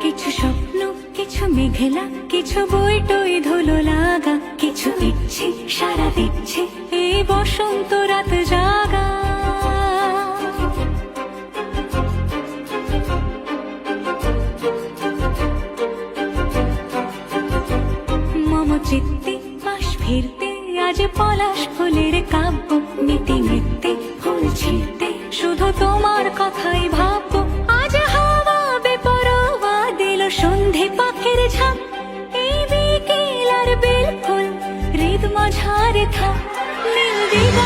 কিছু স্বপ্ন, কিছু মেঘলা, কিছু বই টই ধুলো লাগা, কিছু ইচ্ছে সারা দিচ্ছে এই বসন্ত রাত জাগা। মম চিত্তে পাশ ফিরতে আজ পলাশ ফুলের কাব্য, নীতি নৃত্যে ফুল ছিঁড়তে শুধু তোমার কথাই ভাববো। আজ হাওয়া বেপরোয়া দিল সন্ধে পাখির ঝাঁক, এই বিকেল আর বেল ফুল হৃদ মাঝারে থাক নীল দিগন্ত।